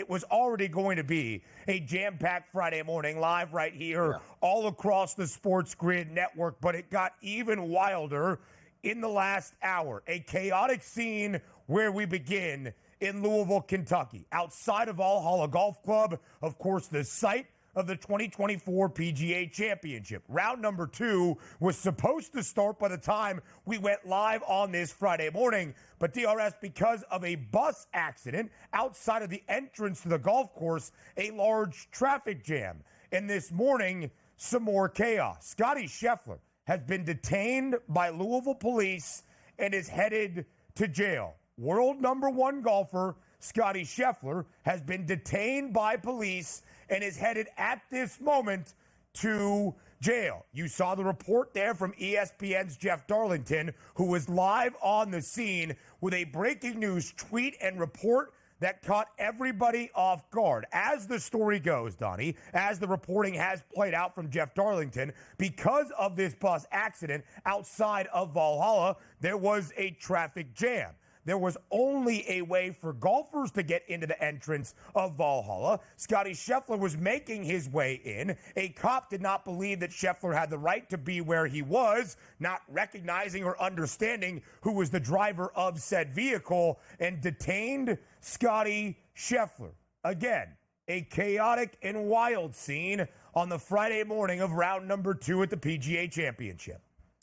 it was already going to be a jam-packed Friday morning live right here all across the SportsGrid network, but it got even wilder in the last hour. A chaotic scene where we begin in Louisville, Kentucky, outside of Valhalla Golf Club, of course, the site of the 2024 PGA Championship. Round number 2 was supposed to start by the time we went live on this Friday morning, but DRS, because of a bus accident outside of the entrance to the golf course, a large traffic jam. And this morning, some more chaos. Scottie Scheffler has been detained by Louisville Police and is headed to jail. World number 1 golfer Scottie Scheffler has been detained by police and is headed at this moment to jail. You saw the report there from ESPN's Jeff Darlington, who was live on the scene with a breaking news tweet and report that caught everybody off guard. As the story goes, Donnie, as the reporting has played out from Jeff Darlington, because of this bus accident outside of Valhalla, there was a traffic jam. There was only a way for golfers to get into the entrance of Valhalla. Scottie Scheffler was making his way in. A cop did not believe that Scheffler had the right to be where he was, not recognizing or understanding who was the driver of said vehicle, and detained Scottie Scheffler. Again, a chaotic and wild scene on the Friday morning of round number 2 at the PGA Championship.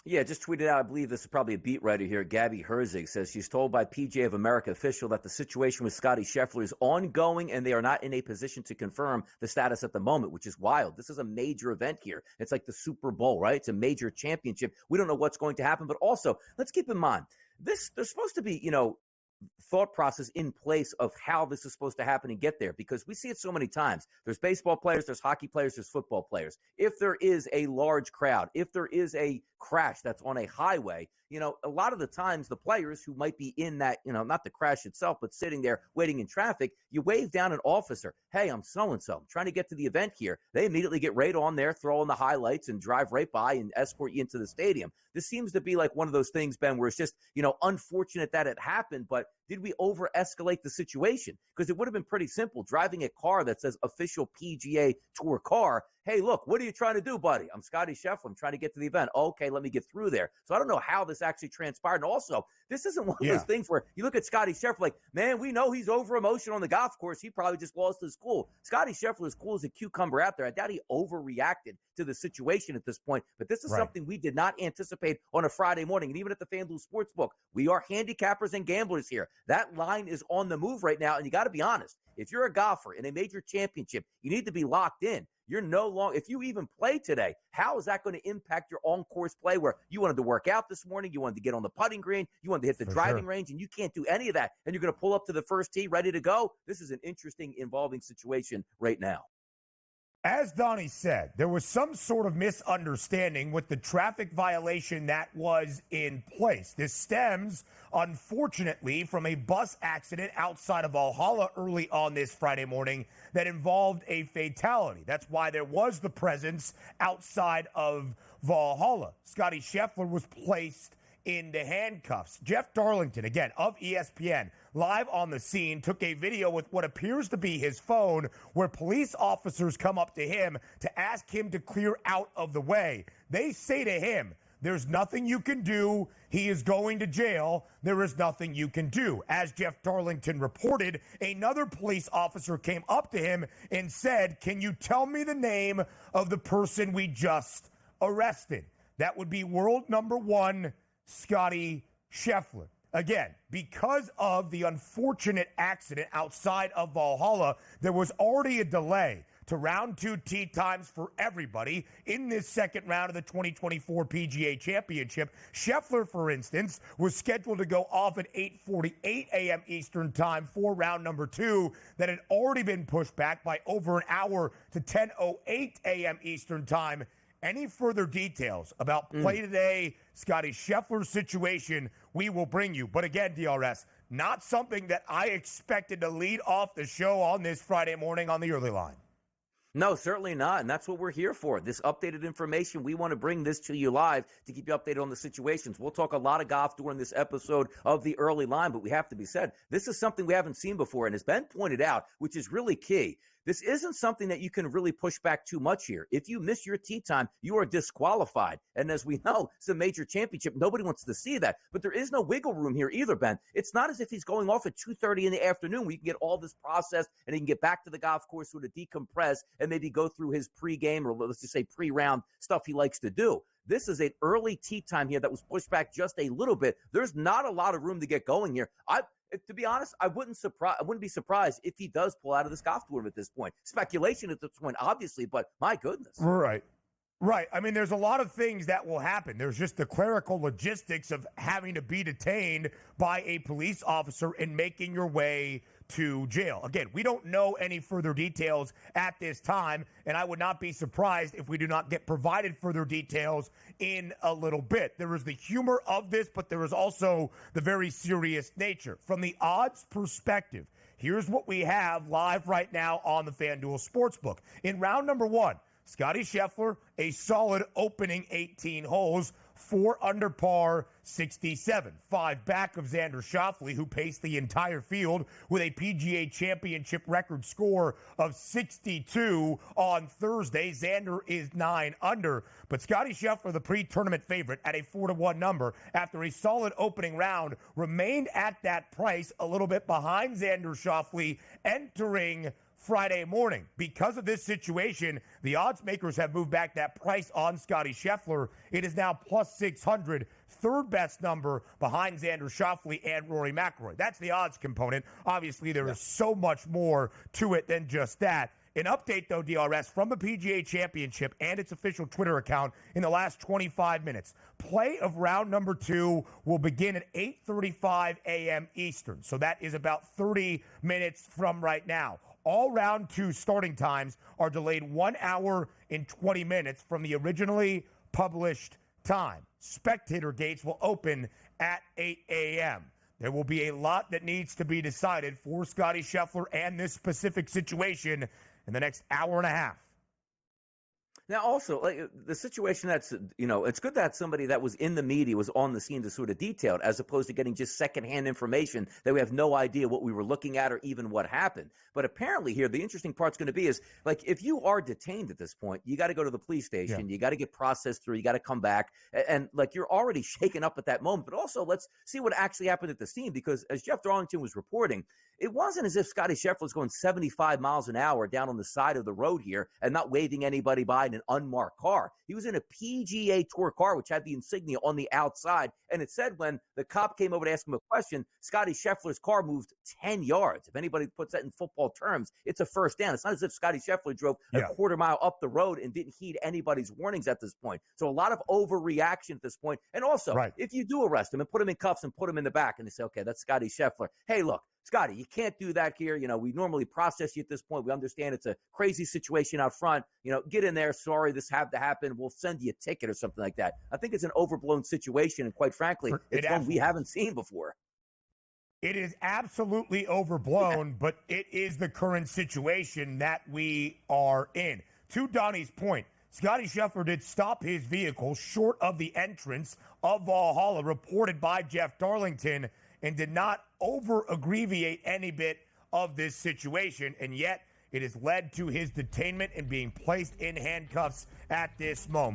Yeah, just tweeted out, I believe this is probably a beat writer here, Gabby Herzig, says she's told by PGA of America official that the situation with Scottie Scheffler is ongoing and they are not in a position to confirm the status at the moment, which is wild. This is a major event here. It's like the Super Bowl, right? It's a major championship. We don't know what's going to happen, but also let's keep in mind, there's supposed to be, thought process in place of how this is supposed to happen and get there, because we see it so many times. There's baseball players, there's hockey players, there's football players. If there is a large crowd, if there is a crash that's on a highway, a lot of the times the players who might be in that, not the crash itself, but sitting there waiting in traffic, you wave down an officer. Hey, I'm so-and-so. I'm trying to get to the event here. They immediately get right on there, throw in the highlights and drive right by and escort you into the stadium. This seems to be like one of those things, Ben, where it's just, unfortunate that it happened, but did we over-escalate the situation? Because it would have been pretty simple. Driving a car that says official PGA Tour car. Hey, look, what are you trying to do, buddy? I'm Scottie Scheffler. I'm trying to get to the event. Okay, let me get through there. So I don't know how this actually transpired. And also, this isn't one of those things where you look at Scottie Scheffler like, man, we know he's over emotional on the golf course. He probably just lost his cool. Scottie Scheffler is cool as a cucumber out there. I doubt he overreacted to the situation at this point. But this is something we did not anticipate on a Friday morning. And even at the FanDuel Sportsbook, we are handicappers and gamblers here. That line is on the move right now. And you got to be honest. If you're a golfer in a major championship, you need to be locked in. You're no longer, if you even play today, how is that going to impact your on-course play where you wanted to work out this morning, you wanted to get on the putting green, you wanted to hit the driving range, and you can't do any of that, and you're going to pull up to the first tee ready to go? This is an interesting, involving situation right now. As Donnie said, there was some sort of misunderstanding with the traffic violation that was in place. This stems, unfortunately, from a bus accident outside of Valhalla early on this Friday morning that involved a fatality. That's why there was the presence outside of Valhalla. Scottie Scheffler was placed into handcuffs. Jeff Darlington, again, of ESPN, live on the scene, took a video with what appears to be his phone where police officers come up to him to ask him to clear out of the way. They say to him, there's nothing you can do. He is going to jail. There is nothing you can do. As Jeff Darlington reported, another police officer came up to him and said, can you tell me the name of the person we just arrested? That would be world number 1, Scottie Scheffler. Again, because of the unfortunate accident outside of Valhalla, there was already a delay to round 2 tee times for everybody in this second round of the 2024 PGA Championship. Scheffler, for instance, was scheduled to go off at 8:48 a.m. Eastern time for round number 2 that had already been pushed back by over an hour to 10:08 a.m. Eastern time. Any further details about play today, Scottie Scheffler's situation, we will bring you. But again, DRS, not something that I expected to lead off the show on this Friday morning on the early line. No, certainly not. And that's what we're here for. This updated information, we want to bring this to you live to keep you updated on the situations. We'll talk a lot of golf during this episode of The Early Line, but we have to be said, this is something we haven't seen before. And as Ben pointed out, which is really key, this isn't something that you can really push back too much here. If you miss your tee time, you are disqualified. And as we know, it's a major championship. Nobody wants to see that. But there is no wiggle room here either, Ben. It's not as if he's going off at 2:30 in the afternoon where you can get all this processed and he can get back to the golf course sort of decompress and maybe go through his pregame or let's just say pre-round stuff he likes to do. This is an early tee time here that was pushed back just a little bit. There's not a lot of room to get going here. To be honest, I wouldn't be surprised if he does pull out of this golf tournament at this point. Speculation at this point, obviously, but my goodness. Right. I mean, there's a lot of things that will happen. There's just the clerical logistics of having to be detained by a police officer and making your way to jail. Again, we don't know any further details at this time, and I would not be surprised if we do not get provided further details in a little bit. There is the humor of this, but there is also the very serious nature. From the odds perspective, here's what we have live right now on the FanDuel Sportsbook. In round number 1, Scottie Scheffler, a solid opening 18 holes, 4 under par, 67. 5 back of Xander Schauffele, who paced the entire field with a PGA Championship record score of 62 on Thursday. Xander is 9 under, but Scottie Scheffler, the pre-tournament favorite at a 4-1 number after a solid opening round, remained at that price a little bit behind Xander Schauffele entering Friday morning. Because of this situation, the odds makers have moved back that price on Scottie Scheffler. It is now plus 600, third best number behind Xander Schauffele and Rory McIlroy. That's the odds component. Obviously, there is so much more to it than just that. An update, though, DRS, from the PGA Championship and its official Twitter account in the last 25 minutes. Play of round number 2 will begin at 8:35 a.m. Eastern. So that is about 30 minutes from right now. All round 2 starting times are delayed 1 hour and 20 minutes from the originally published time. Spectator gates will open at 8 a.m. There will be a lot that needs to be decided for Scottie Scheffler and this specific situation in the next hour and a half. Now, also, like the situation that's, it's good that somebody that was in the media was on the scene to sort of detail it, as opposed to getting just secondhand information that we have no idea what we were looking at or even what happened. But apparently here, the interesting part's going to be is, like, if you are detained at this point, you got to go to the police station. Yeah. You got to get processed through. You got to come back. And, like, you're already shaken up at that moment. But also, let's see what actually happened at the scene, because as Jeff Darlington was reporting, it wasn't as if Scottie Scheffler was going 75 miles an hour down on the side of the road here and not waving anybody by in an unmarked car. He was in a PGA Tour car, which had the insignia on the outside. And it said when the cop came over to ask him a question, Scottie Scheffler's car moved 10 yards. If anybody puts that in football terms, it's a first down. It's not as if Scottie Scheffler drove a quarter mile up the road and didn't heed anybody's warnings at this point. So a lot of overreaction at this point. And also, if you do arrest him and put him in cuffs and put him in the back and they say, okay, that's Scottie Scheffler. Hey, look, Scottie, you can't do that here. We normally process you at this point. We understand it's a crazy situation out front. Get in there. Sorry, this had to happen. We'll send you a ticket or something like that. I think it's an overblown situation, and quite frankly, it's one we haven't seen before. It is absolutely overblown, but it is the current situation that we are in. To Donnie's point, Scottie Scheffler did stop his vehicle short of the entrance of Valhalla, reported by Jeff Darlington, and did not over-aggravate any bit of this situation, and yet it has led to his detainment and being placed in handcuffs at this moment.